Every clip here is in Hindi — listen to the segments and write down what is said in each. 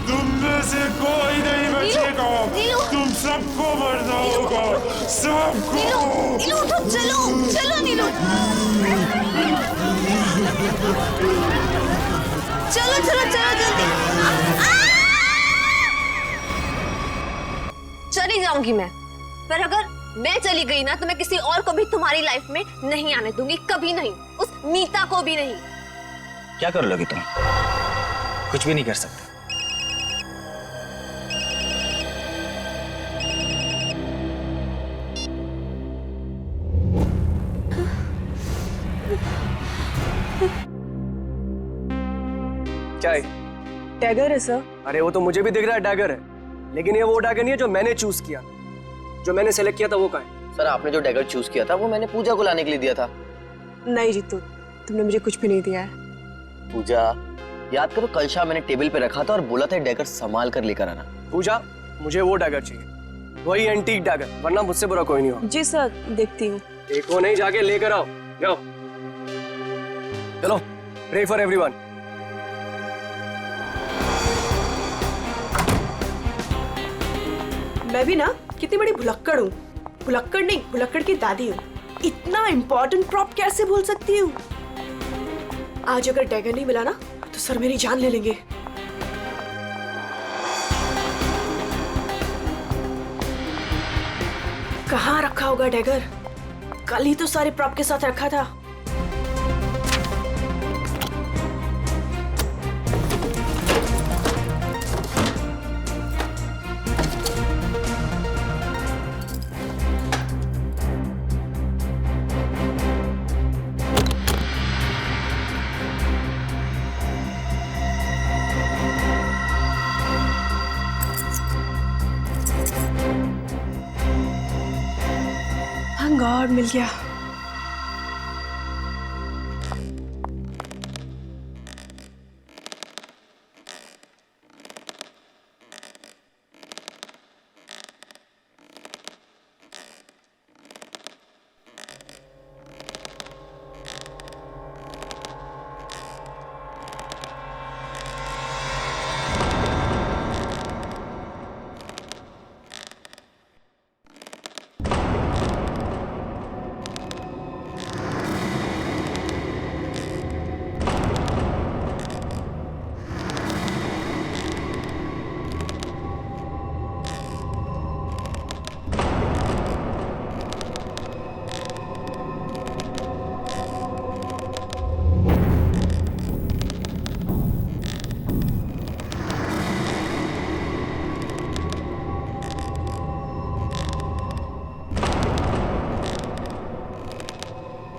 तुम में से कोई नहीं बचेगा। तुम सबको मरना होगा, सबको। नीलू उठो, चलो चलो नीलू, चलो चलो चलो जल्दी। चली जाऊंगी मैं, पर अगर मैं चली गई ना तो मैं किसी और को भी तुम्हारी लाइफ में नहीं आने दूंगी, कभी नहीं, उस मीता को भी नहीं। क्या कर लोगी तुम? कुछ भी नहीं कर सकते। क्या है? डैगर है सर। अरे वो तो मुझे भी दिख रहा है डैगर है, लेकिन ये वो डैगर नहीं है जो मैंने चूज किया। जो मैंने सेलेक्ट किया था वो कहाँ है? सर आपने जो डैगर चूज किया था वो मैंने पूजा को लाने के लिए दिया था। नहीं जीतू, तुमने मुझे कुछ भी नहीं दिया है। पूजा, याद करो कल शाम मैंने टेबल पे रखा था और बोला था डैगर संभाल कर लेकर आना। पूजा, मुझे वो डैगर चाहिए, वही एंटीक डैगर, वरना मुझसे बुरा कोई नहीं होगा। जी सर, देखती हूँ। एक को नहीं, जाके लेकर आओ, जाओ। चलो, प्रे फॉर एवरीवन। मैं भी ना कितनी बड़ी भुलक्कड़ हूँ। भुलक्कड़ नहीं, भुलक्कड़ की दादी हूँ। इतना इम्पोर्टेंट प्रॉप कैसे भूल सकती हूँ? आज अगर डैगर नहीं मिला ना तो सर मेरी जान ले लेंगे। कहाँ रखा होगा डैगर? कल ही तो सारे प्रॉप के साथ रखा था। Thank God, मिल गया।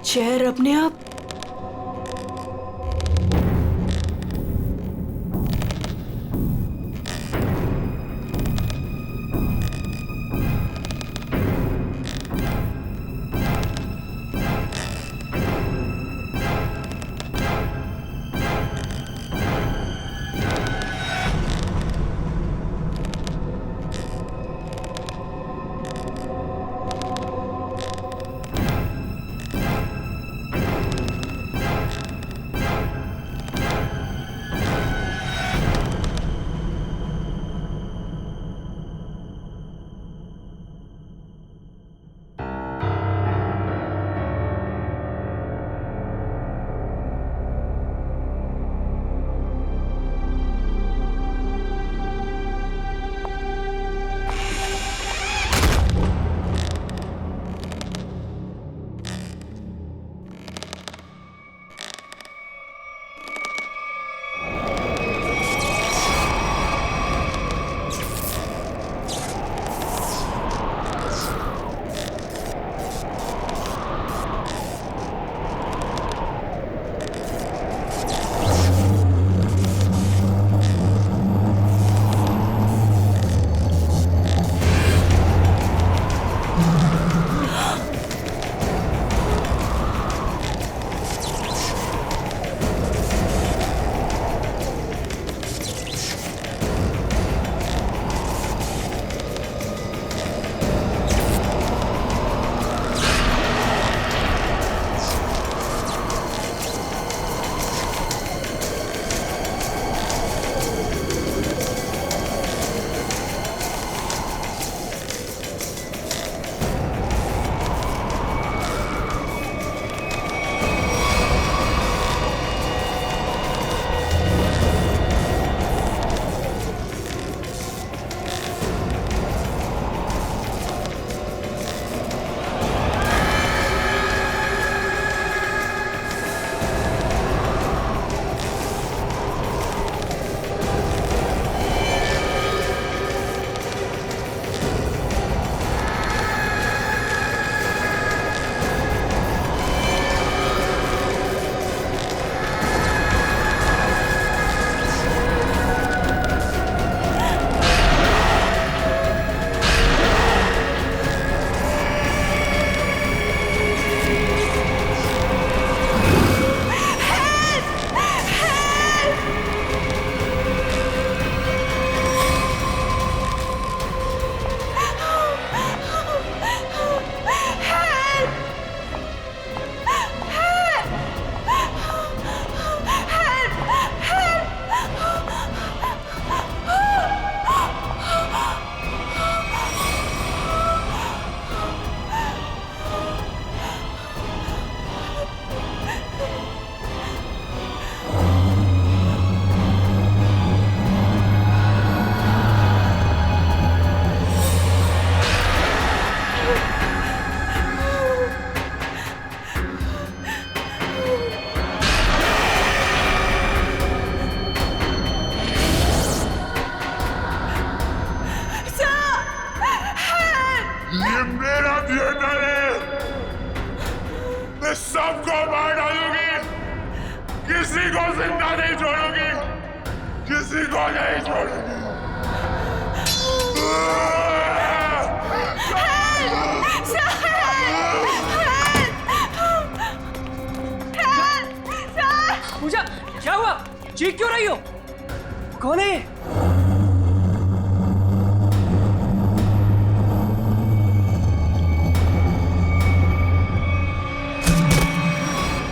चेयर अपने आप किसी को नहीं छोड़ूंगी। पूजा, क्या हुआ? चीख क्यों रही हो? कौन है ये?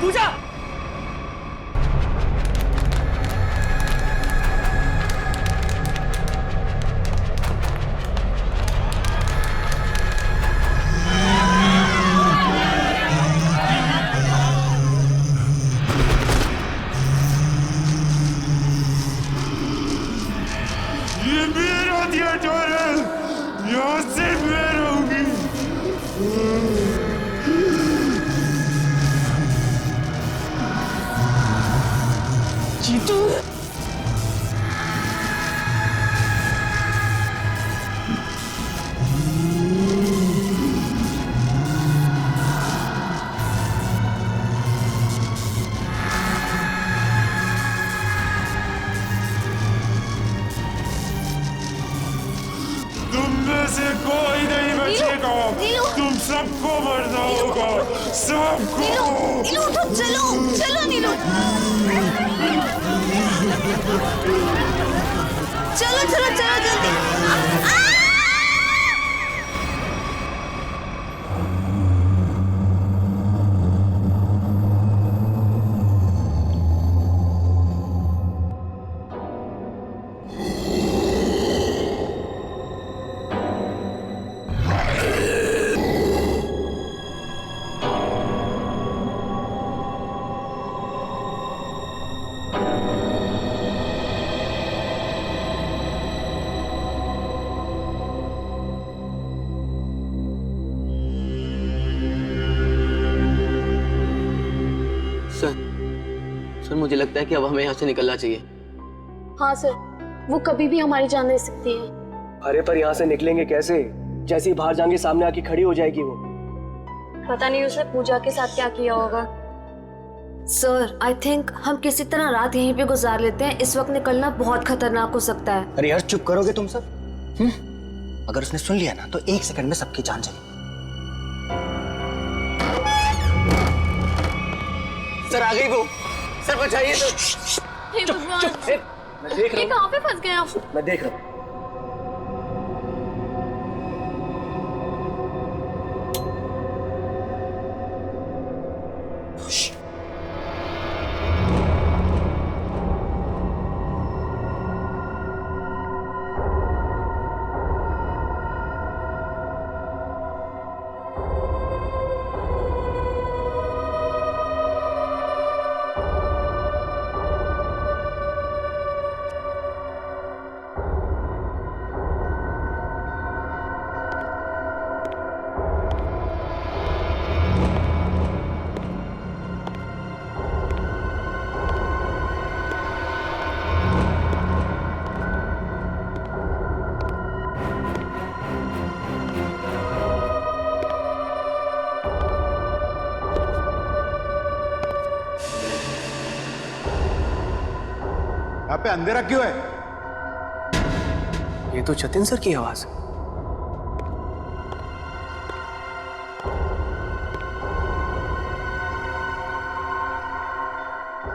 पूजा! ये मेरा थिएटर है, यहाँ सिर्फ मैं रहूंगी। जीतू! तुम में से कोई नहीं बचेगा, नीलू! तुम सबको मरना होगा, सबको। नीलू उठो, चलो चलो नीलू, चलो चलो चलो जल्दी। सर मुझे लगता है कि अब हमें यहाँ से निकलना चाहिए। हाँ सर, वो कभी भी हमारी जान ले सकती है। अरे पर यहाँ से निकलेंगे कैसे? जैसे ही बाहर जाएंगे सामने आके खड़ी हो जाएगी वो। पता नहीं उसने पूजा के साथ क्या किया होगा। सर आई थिंक हम किसी तरह रात यहीं पे गुजार लेते हैं, इस वक्त निकलना बहुत खतरनाक हो सकता है। अरे यार चुप करोगे तुम सब? अगर उसने सुन लिया ना तो 1 सेकंड में सबकी जान चली। सर आ गई वो, सर बचाइए तो। हे भगवान, मैं देख रहा ये हूँ, कहाँ पे फंस गए आप? मैं देख रहा हूँ। यहाँ पे अंधेरा क्यों है? ये तो जतिन सर की आवाज है।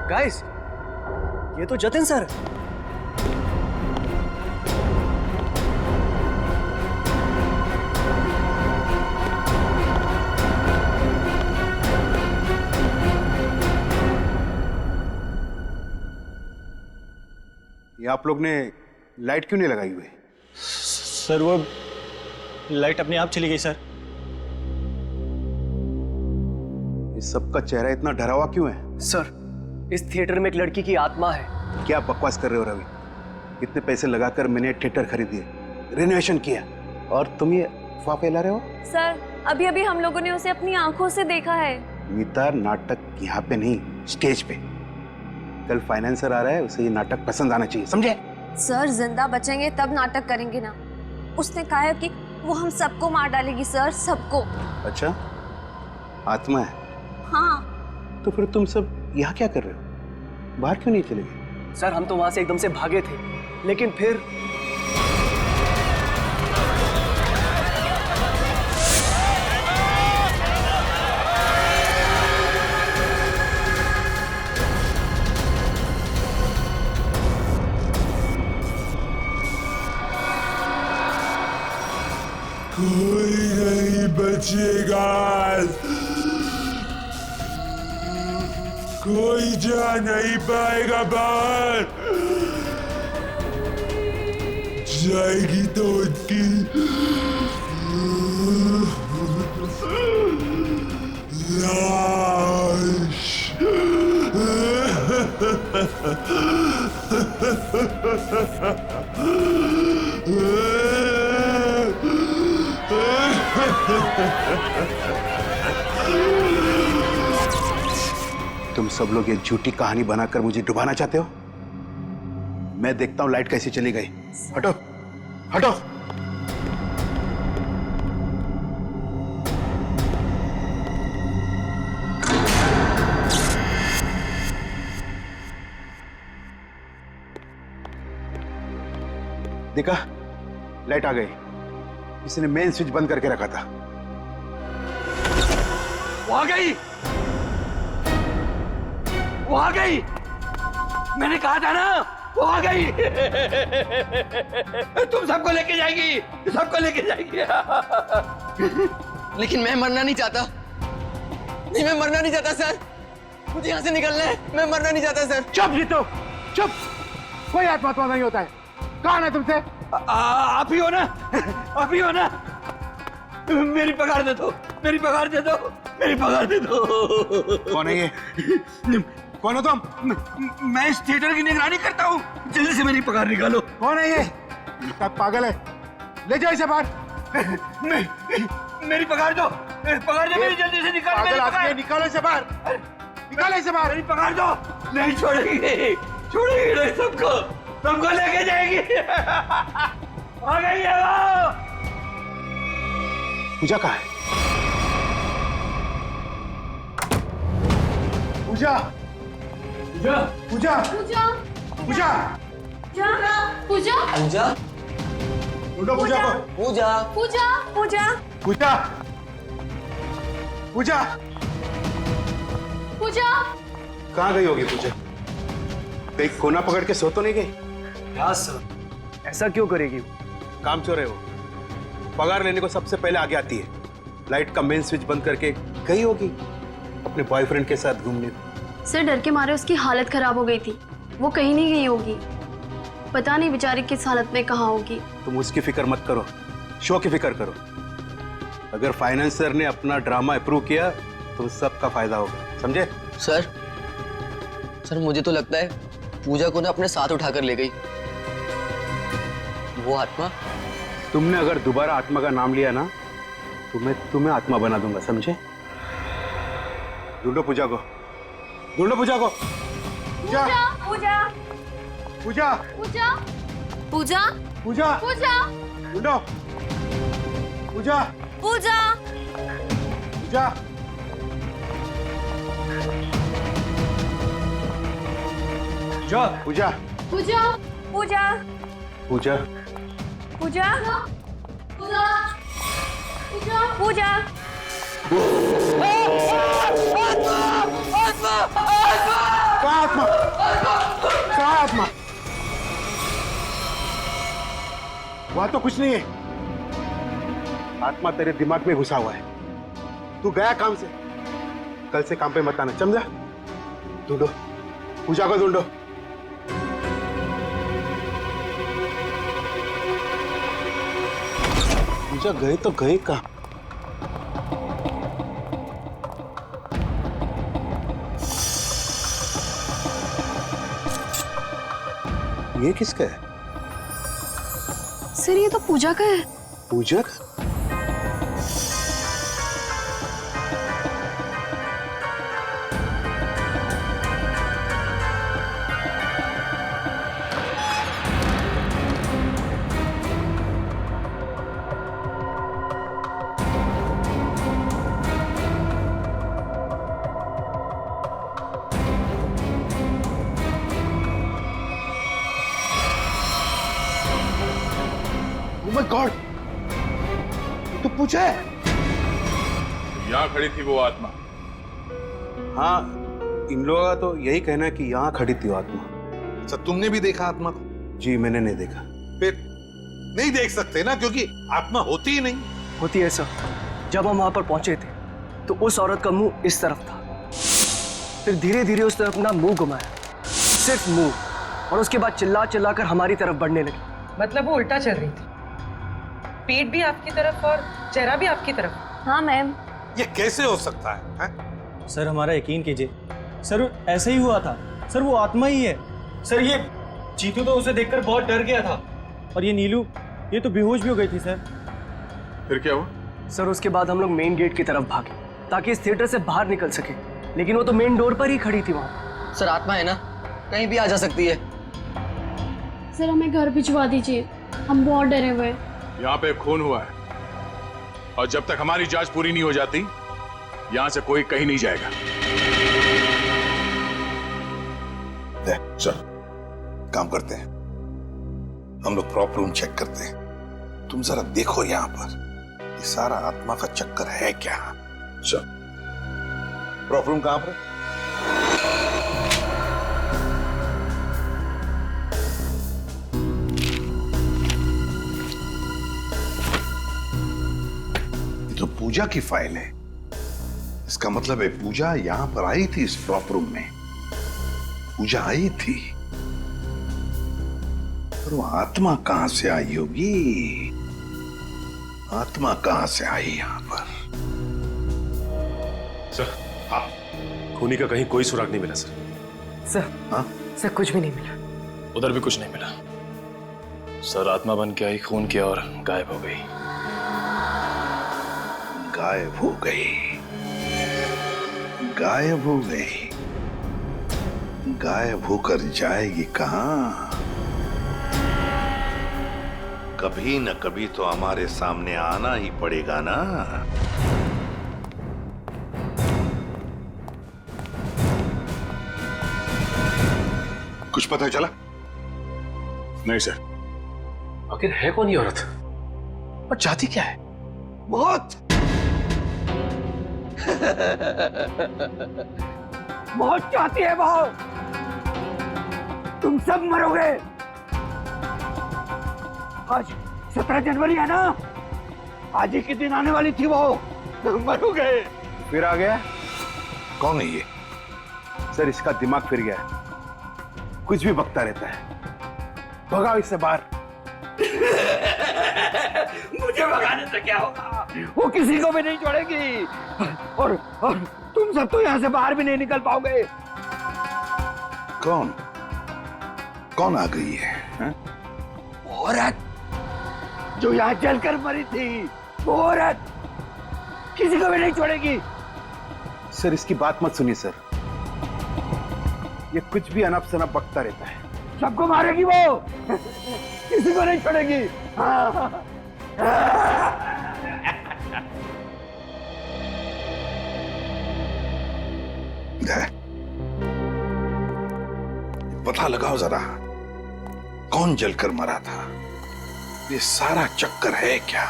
गाइस, ये तो जतिन सर है। ये आप लोग ने लाइट क्यों नहीं लगाई हुई? सर वो लाइट अपने आप चली गई सर। इस सबका चेहरा इतना डरा हुआ क्यों है? सर, इस थिएटर में एक लड़की की आत्मा है। क्या बकवास कर रहे हो रवि? इतने पैसे लगाकर मैंने थिएटर खरीदी, रेनोवेशन किया, और तुम ये अफवाह फैला रहे हो? सर अभी अभी हम लोगों ने उसे अपनी आंखों से देखा है। मीता, नाटक यहाँ पे नहीं, स्टेज पे। कल फाइनेंसर आ रहा है, उसे ये नाटक पसंद आना चाहिए, समझे? सर जिंदा बचेंगे तब नाटक करेंगे ना। उसने कहा है कि वो हम सबको मार डालेगी सर, सबको। अच्छा, आत्मा है? हाँ। तो फिर तुम सब यहाँ क्या कर रहे हो? बाहर क्यों नहीं चले गए? सर हम तो वहां से एकदम से भागे थे, लेकिन फिर कोई नहीं बचेगा, कोई जा नहीं पाएगा बाहर। जाएगी तो उनकी लाश। तुम सब लोग ये झूठी कहानी बनाकर मुझे डुबाना चाहते हो? मैं देखता हूं लाइट कैसे चली गई। हटो हटो। देखा, लाइट आ गई। इसने मेन स्विच बंद करके रखा था। वो आ गई, वो आ गई, मैंने कहा था ना वो आ गई। तुम सबको लेके जाएगी, सबको लेके जाएगी। लेकिन मैं मरना नहीं चाहता। नहीं, मैं मरना नहीं चाहता सर। मुझे यहाँ से निकलना है। मैं मरना नहीं चाहता सर। चुप जीतो, चुप। कोई आत्मा नहीं होता है। कौन है तुमसे? आप ही हो ना, आप ही हो ना। मेरी पगार दे दो, मेरी पगार दे दो, मेरी पगार दे दो। कौन है ये? कौन हो तुम? मैं इस थिएटर की निगरानी करता हूँ। जल्दी से मेरी पगार निकालो। कौन है ये? पागल है, ले जाओ इसे बाहर। मेरी पगार दो, पगार दो मेरी, जल्दी से निकालो मेरी पगार। निकालो इसे बाहर, निकालो इसे बाहर। मेरी पगार दो। नहीं छोड़ेगी, छोड़ेगी नहीं, सबको सबको लेके जाएगी। आ गई है वो। पूजा कहाँ है? पूजा, पूजा, पूजा, पूजा पूजा, पूजा पूजा, ढूंढो पूजा को। पूजा, पूजा पूजा पूजा, पूजा, पूजा कहाँ गई होगी पूजा? कहीं कोना पकड़ के सो तो नहीं गई? क्या सर, ऐसा क्यों करेगी? काम चोर है वो। पगार लेने को सबसे पहले आगे आती है। लाइट का मेन स्विच बंद करके गई होगी अपने बॉयफ्रेंड के साथ घूमने। सर डर के मारे उसकी हालत खराब हो गई थी, वो कहीं नहीं गई होगी। पता नहीं बेचारी किस हालत में कहाँ होगी। तुम उसकी फिक्र मत करो, शो की फिक्र करो। अगर फाइनेंसर ने अपना ड्रामा अप्रूव किया तो सबका फायदा होगा, समझे? सर मुझे तो लगता है पूजा को ना अपने साथ उठाकर ले गई वो आत्मा। तुमने अगर दोबारा आत्मा का नाम लिया ना तो मैं तुम्हें आत्मा बना दूंगा, समझे? ढूंढो पूजा को, ढूंढो पूजा को। पूजा, पूजा पूजा, पूजा पूजा, पूजा, पूजा ढूंढो पूजा, पूजा, पूजा, पूजा, पूजा पूजा, पूजा, पूजा, पूजा पूजा। कहाँ आत्मा? कहाँ आत्मा? वहां तो कुछ नहीं है। आत्मा तेरे दिमाग में घुसा हुआ है। तू गया काम से, कल से काम पे मत आना, समझा? ढूंढो पूजा को, ढूंढो। पूजा गए तो गए कहाँ? ये किसका है? सर ये तो पूजा का है। पूजा? ओह माय गॉड, तो पूछा है। यहाँ खड़ी थी वो आत्मा। हाँ, इन लोगों का तो यही कहना है कि यहाँ खड़ी थी वो आत्मा। अच्छा, तुमने भी देखा आत्मा को? जी मैंने नहीं देखा। फिर नहीं देख सकते ना, क्योंकि आत्मा होती ही नहीं। होती है सर। जब हम वहां पर पहुंचे थे तो उस औरत का मुंह इस तरफ था, फिर धीरे धीरे उसने अपना मुंह घुमाया, सिर्फ मुंह, और उसके बाद चिल्ला चिल्ला कर हमारी तरफ बढ़ने लगी। मतलब वो उल्टा चल रही थी, पेट भी आपकी तरफ और चेहरा भी आपकी तरफ। हाँ मैम। ये कैसे हो सकता है? सर हमारा यकीन कीजिए, सर ऐसे ही हुआ था। सर वो आत्मा ही है। सर ये चीतू तो उसे देखकर बहुत डर गया था, और ये नीलू ये तो बेहोश भी हो गई थी सर। फिर क्या हुआ? सर उसके बाद हम लोग मेन गेट की तरफ भागे ताकि इस थिएटर से बाहर निकल सके, लेकिन वो तो मेन डोर पर ही खड़ी थी वहां। सर आत्मा है ना, कहीं भी आ जा सकती है। सर हमें घर भिजवा दीजिए, हम बहुत डरे हुए हैं। यहाँ पे खून हुआ है, और जब तक हमारी जांच पूरी नहीं हो जाती यहाँ से कोई कहीं नहीं जाएगा। चल काम करते हैं, हम लोग प्रॉप रूम चेक करते हैं। तुम जरा देखो यहाँ पर ये सारा आत्मा का चक्कर है क्या। चल, प्रॉप रूम कहां पर? ये तो पूजा की फाइल है। इसका मतलब है पूजा यहां पर आई थी इस प्रॉप रूम में। पूजा आई थी, पर वो आत्मा कहां से आई होगी? आत्मा कहां से आई यहां पर? सर, हाँ, खूनी का कहीं कोई सुराग नहीं मिला सर। सर, हाँ? सर कुछ भी नहीं मिला। उधर भी कुछ नहीं मिला सर। आत्मा बन के आई, खून किया और गायब हो गई। गायब हो गई, गायब हो गई। गायब होकर जाएगी कहां? कभी न कभी तो हमारे सामने आना ही पड़ेगा ना। कुछ पता चला? नहीं सर। आखिर है कौन ये औरत और चाहती क्या है? मौत। मौत चाहती है वो। तुम सब मरोगे। आज 17 जनवरी है ना, आज ही के दिन आने वाली थी वो। मरोगे। फिर आ गया। कौन है ये? सर इसका दिमाग फिर गया है, कुछ भी बकता रहता है। भगाओ इससे बाहर। मुझे भगाने से क्या होगा? वो किसी को भी नहीं छोड़ेगी, और तुम सब तो यहाँ से बाहर भी नहीं निकल पाओगे। कौन कौन आ गई है? औरत जो यहाँ जलकर मरी थी, वो औरत किसी को भी नहीं छोड़ेगी। सर इसकी बात मत सुनिए सर, ये कुछ भी अनप शनप बकता रहता है। सबको मारेगी वो, किसी को नहीं छोड़ेगी। हाँ। पता लगाओ जरा, कौन जलकर मरा था? ये सारा चक्कर है क्या?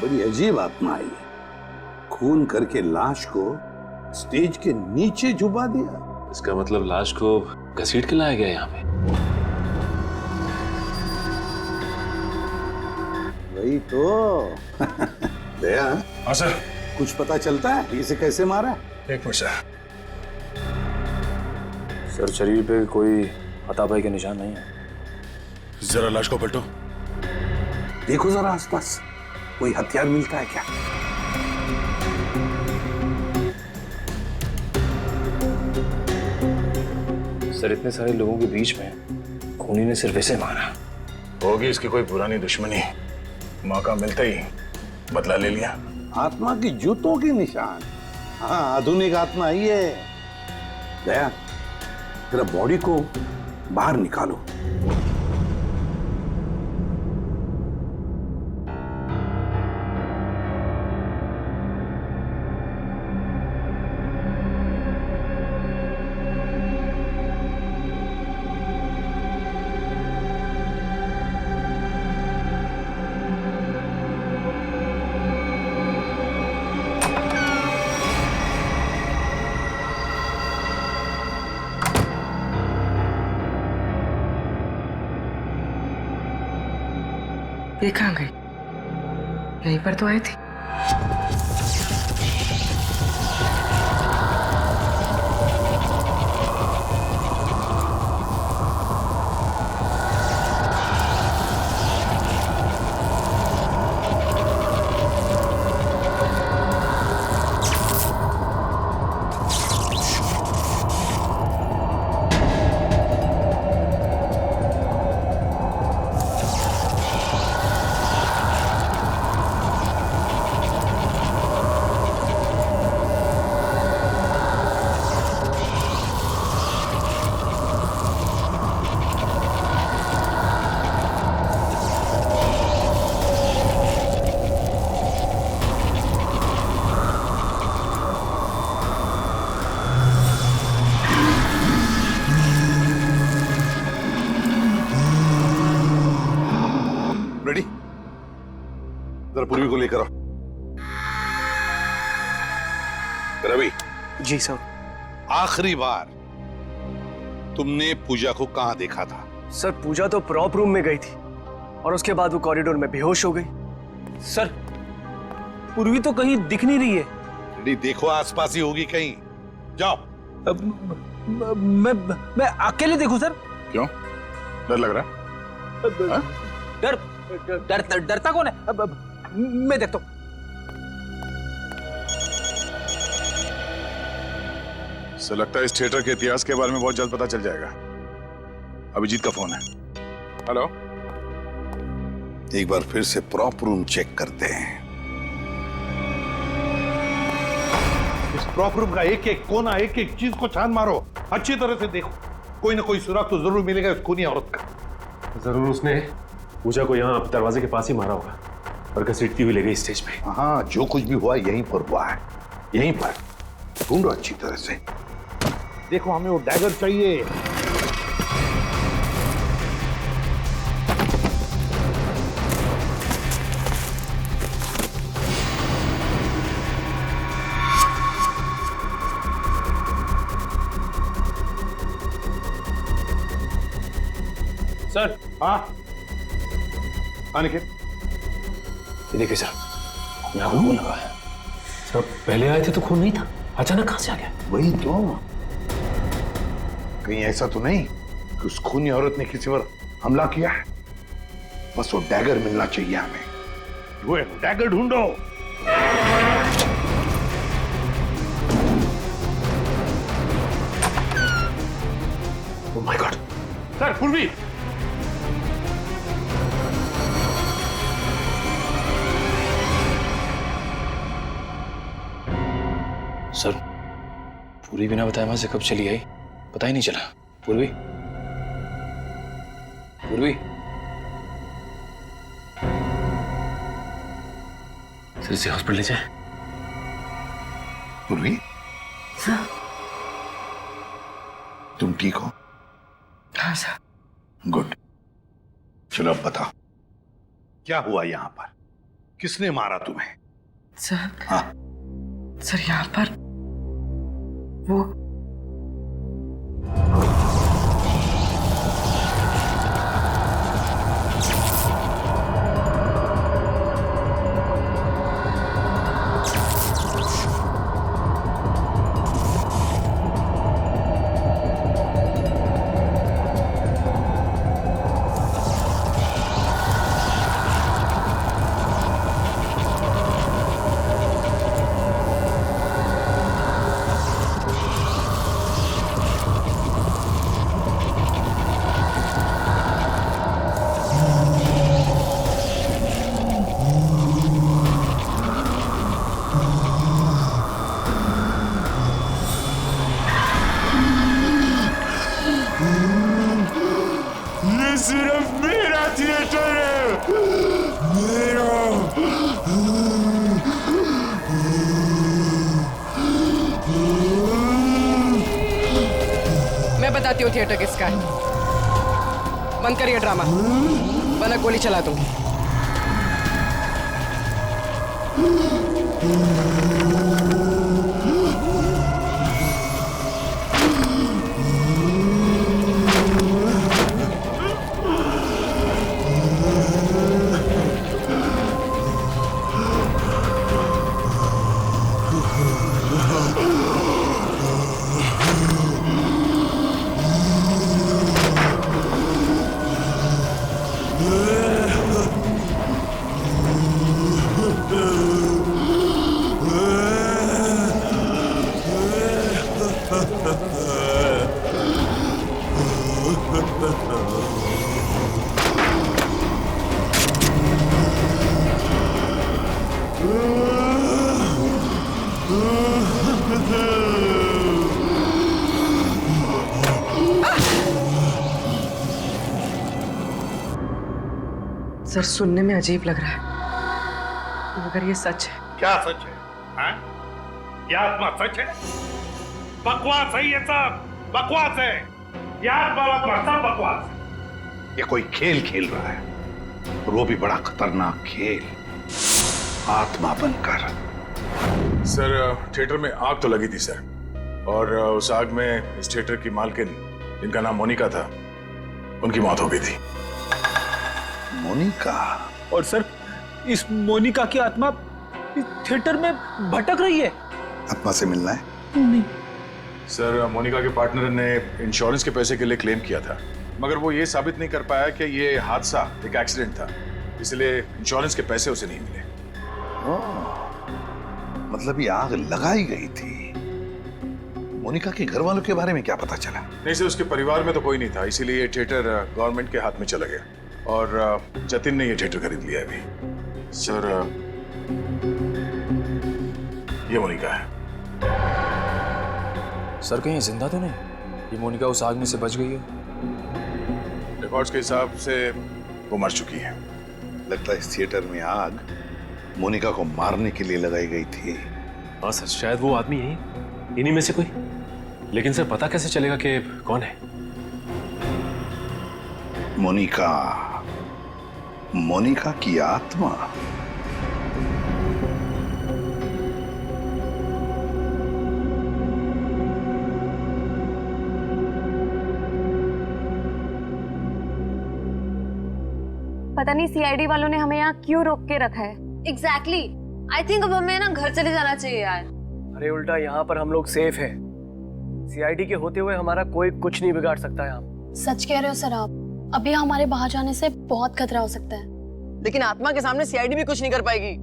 बड़ी अजीब आत्मा आई है। खून करके लाश को स्टेज के नीचे छुपा दिया। इसका मतलब लाश को घसीट के लाया गया यहाँ पे। वही तो। दया, हाँ सर। कुछ पता चलता है इसे कैसे मारा? एक मिनट सर। सर शरीर पे कोई हाथापाई के निशान नहीं है। जरा लाश को पलटो। देखो जरा आसपास कोई हथियार मिलता है क्या? सर इतने सारे लोगों के बीच में खूनी ने सिर्फ ऐसे मारा। होगी इसकी कोई पुरानी दुश्मनी। मौका मिलते ही बदला ले लिया। आत्मा की जूतों के निशान। हाँ, आधुनिक आत्मा ही है। दया, तेरा बॉडी को बाहर निकालो। ये कहाँ गई? यहीं पर तो आई थी। रेडी? जरा पूर्वी को लेकर आओ। रवि। जी सर। आखिरी बार तुमने पूजा को कहां देखा था? सर पूजा तो प्रॉप रूम में गई थी और उसके बाद वो कॉरिडोर में बेहोश हो गई। सर पूर्वी तो कहीं दिख नहीं रही है। रेडी, देखो आसपास ही होगी कहीं। जाओ। मैं अकेले देखूं सर? क्यों? डर लग रहा है? डरता कौन है? मैं देखता हूं। सो लगता है इस थिएटर के इतिहास के बारे में बहुत जल्द पता चल जाएगा। अभिजीत का फोन है। हेलो। एक बार फिर से प्रॉप रूम चेक करते हैं। इस प्रॉप रूम का एक एक कोना, एक एक चीज को छान मारो। अच्छी तरह से देखो, कोई ना कोई सुराग तो जरूर मिलेगा इस खूनी औरत का। जरूर उसने पूजा को यहाँ दरवाजे के पास ही मारा होगा और घसीटती हुई ले गई स्टेज पे। हाँ, जो कुछ भी हुआ यहीं पर हुआ है। यहीं पर ढूंढो अच्छी तरह से। देखो, हमें वो डैगर चाहिए। सर। हाँ आने के। ये देखिए सर, यहाँ खून लगा है। सर पहले आए थे तो खून नहीं था, अचानक कहाँ से आ गया? वही तो। कहीं ऐसा तो नहीं कि उस खूनी औरत ने किसी पर हमला किया है? बस वो डैगर मिलना चाहिए हमें। वो डैगर ढूंढो। Oh my God. सर पूर्वी। सर पूरी बिना बताए वहां से कब चली आई पता ही नहीं चला। पूर्वी, पूर्वी। सर इसे हॉस्पिटल ले जाए। पूर्वी, सर। तुम ठीक हो? हाँ सर। गुड। चलो अब बताओ, क्या हुआ यहां पर? किसने मारा तुम्हें? सर, हाँ? सर यहाँ पर वो ये सिर्फ मेरा थिएटर है, मेरा। मैं बताती हूँ थिएटर किसका है। बंद करिए ड्रामा, वरना गोली चला दूंगी। सर सुनने में अजीब लग रहा है, मगर ये सच है। क्या सच है? हाँ? ये आत्मा सच है? बकवास है ये सब, बकवास है। ये आत्मा सब बकवास है। ये कोई खेल खेल रहा है, और वो भी बड़ा खतरनाक खेल, आत्मा बनकर। सर थिएटर में आग तो लगी थी सर, और उस आग में इस थिएटर की मालकिन, जिनका नाम मोनिका था, उनकी मौत हो गई थी। मोनिका? और सर इस मोनिका की आत्मा इस थिएटर में भटक रही है। आत्मा से मिलना है? नहीं सर, मोनिका के पार्टनर ने इंश्योरेंस के पैसे के लिए क्लेम किया था, मगर वो ये साबित नहीं कर पाया कि ये हादसा एक एक्सीडेंट था, इसलिए इंश्योरेंस के पैसे उसे नहीं मिले। मतलब ये आग लगाई गई थी। मोनिका के घर वालों के बारे में क्या पता चला? नहीं सर, उसके परिवार में तो कोई नहीं था, इसीलिए ये थिएटर गवर्नमेंट के हाथ में चला गया, और जतिन ने ये थिएटर खरीद लिया अभी। सर ये मोनिका है। सर कहीं जिंदा तो नहीं? ये मोनिका उस आग में से बच गई है? रिकॉर्ड्स के हिसाब से वो मर चुकी है। लगता है इस थिएटर में आग मोनिका को मारने के लिए लगाई गई थी। हाँ सर, शायद वो आदमी यही, इन्हीं में से कोई। लेकिन सर पता कैसे चलेगा कि कौन है? मोनिका, मोनिका की आत्मा। पता नहीं सीआईडी वालों ने हमें यहाँ क्यों रोक के रखा है। एग्जैक्टली। आई थिंक अब हमें ना घर चले जाना चाहिए यार। अरे उल्टा यहाँ पर हम लोग सेफ हैं। सीआईडी के होते हुए हमारा कोई कुछ नहीं बिगाड़ सकता यहाँ। सच कह रहे हो सर आप, अभी हमारे बाहर जाने से बहुत खतरा हो सकता है। लेकिन आत्मा के सामने सीआईडी भी कुछ नहीं कर पाएगी।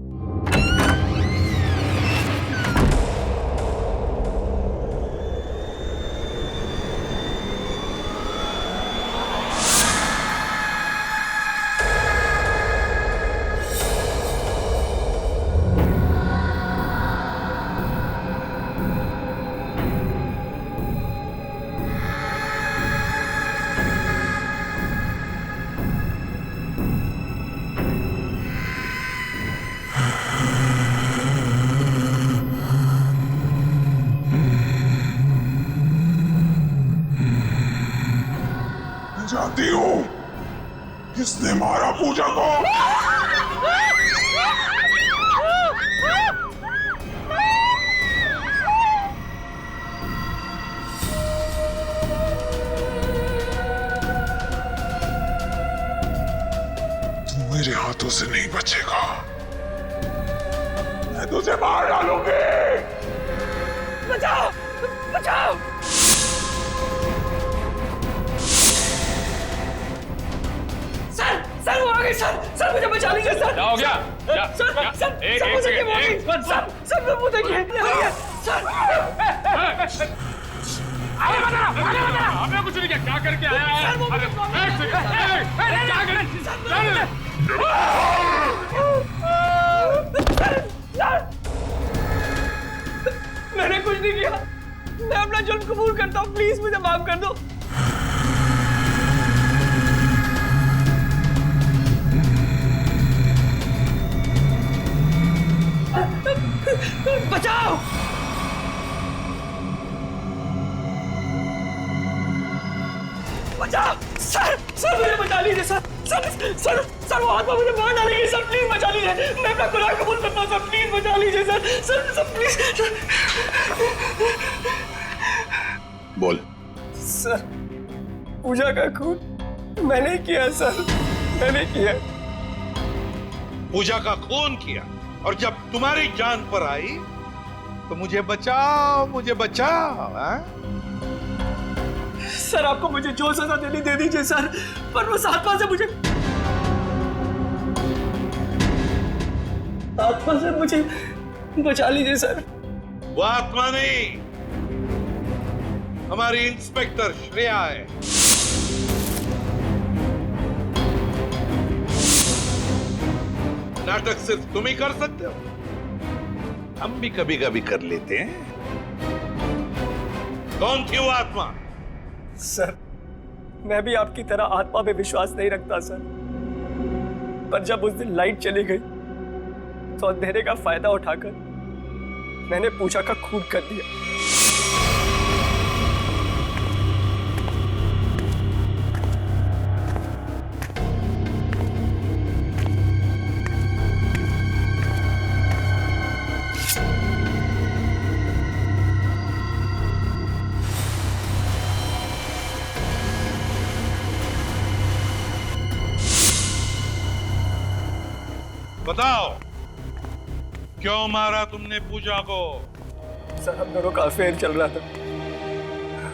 जानती हूँ किसने मारा पूजा को? मेरे हाथों से नहीं बचेगा। मैं तुझे मार डालूंगी। बचाओ बचाओ। सर वो आ गई सर मुझे बचा लीजिए सर। क्या हो गया? सर वो देखिए सर। हमें कुछ नहीं किया, क्या करके आया है? एक सेकंड, क्या मैंने कुछ नहीं किया, मैं अपना जुर्म कबूल करता हूँ, प्लीज मुझे माफ कर दो। बचाओ। बचाओ सर मुझे बचा लीजिए सर वो आत्मा मुझे मार डालेगी सर, प्लीज बचा लीजिए। मैं अपना गुनाह कबूल करता हूँ सर, प्लीज बचा लीजिए सर प्लीज। बोल। सर पूजा का खून मैंने किया सर, मैंने किया। पूजा का खून किया और जब तुम्हारी जान पर आई तो मुझे बचाओ हाँ? सर आपको मुझे जो सजा देनी दे दीजिए सर, पर उस आत्मा से मुझे बचा लीजिए सर। वो आत्मा नहीं, हमारी इंस्पेक्टर श्रेया है। नाटक सिर्फ तुम ही कर सकते हो, हम भी कभी कभी कर लेते हैं। कौन थी वो आत्मा? सर मैं भी आपकी तरह आत्मा पे विश्वास नहीं रखता सर, पर जब उस दिन लाइट चली गई तो अंधेरे का फायदा उठाकर मैंने पूजा का खून कर दिया। बताओ क्यों मारा तुमने पूजा को? सर हम दोनों का अफेयर चल रहा था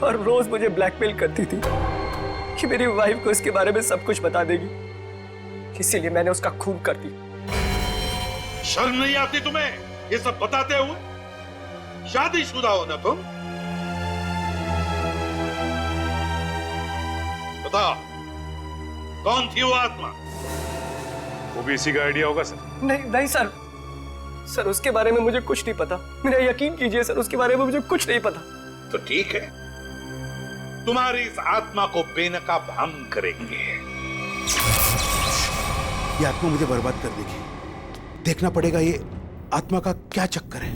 और रोज मुझे ब्लैकमेल करती थी कि मेरी वाइफ को इसके बारे में सब कुछ बता देगी, इसीलिए मैंने उसका खून कर दिया। शर्म नहीं आती तुम्हें ये सब बताते हुए? शादीशुदा हो ना तुम? बताओ कौन थी वो आत्मा? वो भी इसी का आइडिया होगा सर। नहीं सर उसके बारे में मुझे कुछ नहीं पता, मेरा यकीन कीजिए सर, उसके बारे में मुझे कुछ नहीं पता। तो ठीक है, तुम्हारी इस आत्मा को बेनकाब हम करेंगे। ये आत्मा मुझे बर्बाद कर देगी, देखना पड़ेगा ये आत्मा का क्या चक्कर है।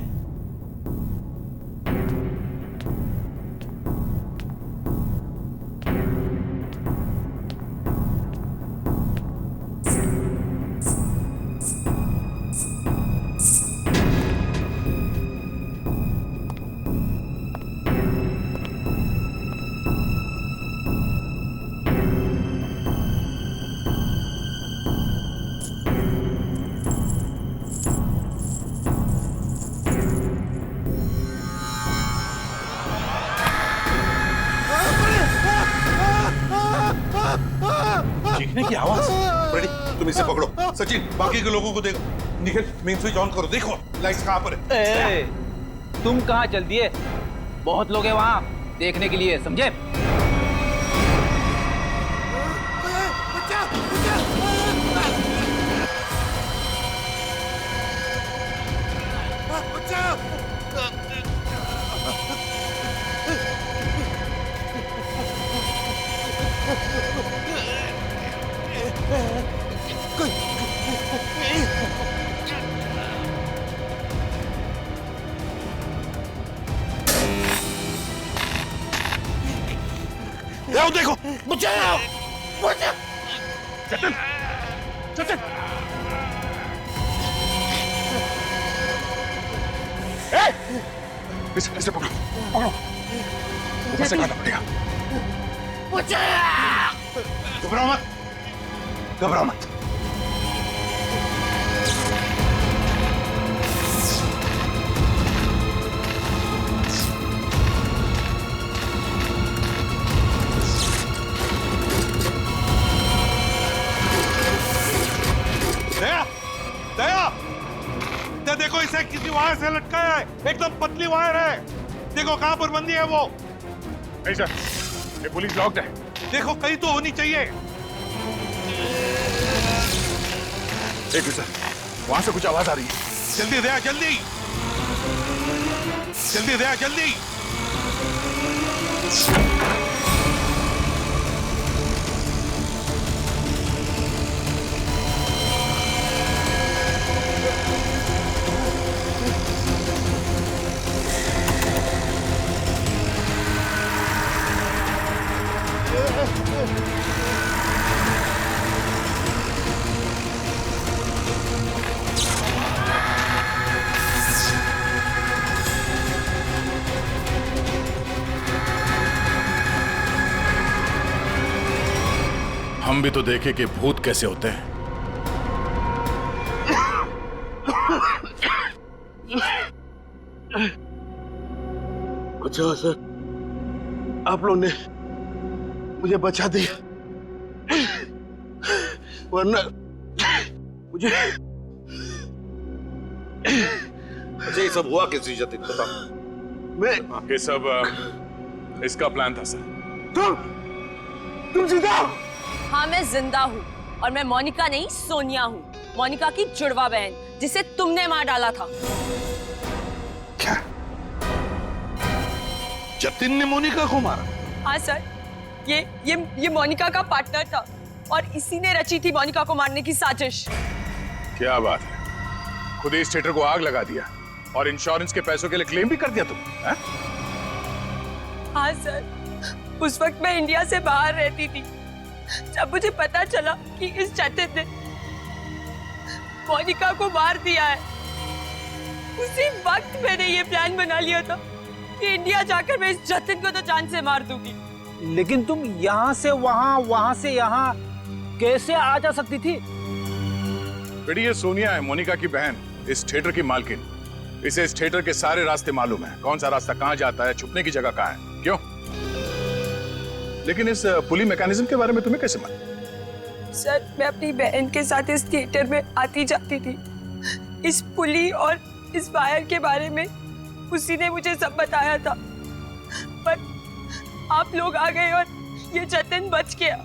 चीखने की आवाज। रेडी, तुम इसे पकड़ो। सचिन बाकी के लोगों को देखो। निखिल मेन स्विच ऑन करो, देखो लाइट्स कहां पर है। तुम कहां चल दिए? बहुत लोग हैं वहां देखने के लिए, समझे? देखो बचाओ बचाओ। चेतन चेतन इसे पकड़ो पकड़ो, ऊपर से काटना पड़ेगा। घबराओ मत, घबराओ मत। कहां से लटकाया है? एकदम पतली वायर है। देखो कहां पर बंदी है वो। नहीं सर, ये पुलिस लॉक्ड है। देखो कहीं तो होनी चाहिए। एक मिनट सर, वहां से कुछ आवाज आ रही है। जल्दी दया, जल्दी जल्दी दया, जल्दी। हम भी तो देखे कि भूत कैसे होते हैं। अच्छा सर, आप लोग ने मुझे बचा दिया, वरना मुझे अच्छा ये सब हुआ किसी जतिन बता। मैं ये सब इसका प्लान था सर। तुम जिंदा हो? हाँ मैं जिंदा हूँ और मैं मोनिका नहीं सोनिया हूँ, मोनिका की जुड़वा बहन जिसे तुमने मार डाला था। क्या जतिन ने मोनिका को मारा? हाँ सर, ये मोनिका का पार्टनर था और इसी ने रची थी मोनिका को मारने की साजिश। क्या बात है, खुद ही इस थिएटर को आग लगा दिया और इंश्योरेंस के पैसों के लिए क्लेम भी कर दिया तुम, है? हाँ सर, उस वक्त मैं इंडिया से बाहर रहती थी जब मुझे पता चला कि इस जतिन ने मोनिका को मार दिया है। उसी वक्त मैंने ये प्लान बना लिया था कि इंडिया जाकर मैं इस जतिन को तो जान से मार दूंगी। लेकिन तुम यहाँ से वहाँ, वहाँ से यहाँ कैसे आ जा सकती थी? बेटी ये सोनिया है, मोनिका की बहन, इस थिएटर की मालकिन। इसे इस थिएटर के सारे रास्ते मालूम है, कौन सा रास्ता कहाँ जाता है, छुपने की जगह कहाँ है। क्यों? लेकिन इस पुली मैकेनिज्म के बारे में तुम्हें कैसे मालूम? सर मैं अपनी बहन के साथ इस थिएटर में आती जाती थी। इस पुली और इस वायर के बारे में उसी ने मुझे सब बताया था, पर आप लोग आ गए और ये जतिन बच गया।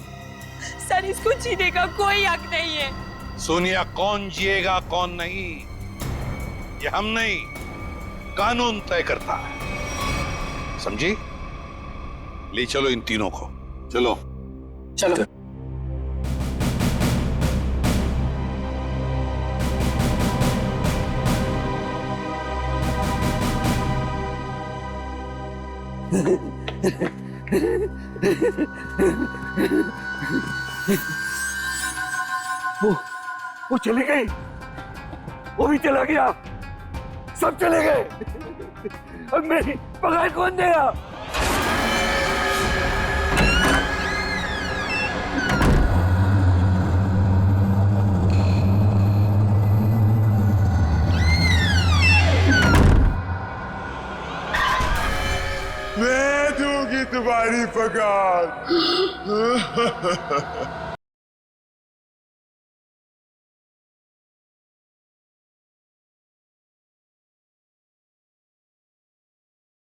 सर इसको जीने का कोई हक नहीं है। सोनिया, कौन जिएगा कौन नहीं ये हम नहीं, कानून तय करता है, समझी? ले चलो इन तीनों को, चलो चलो। वो चली गई, वो भी चला गया, सब चले गए। अब मेरी पगार कौन देगा? मैं दूंगी तुम्हारी पगार।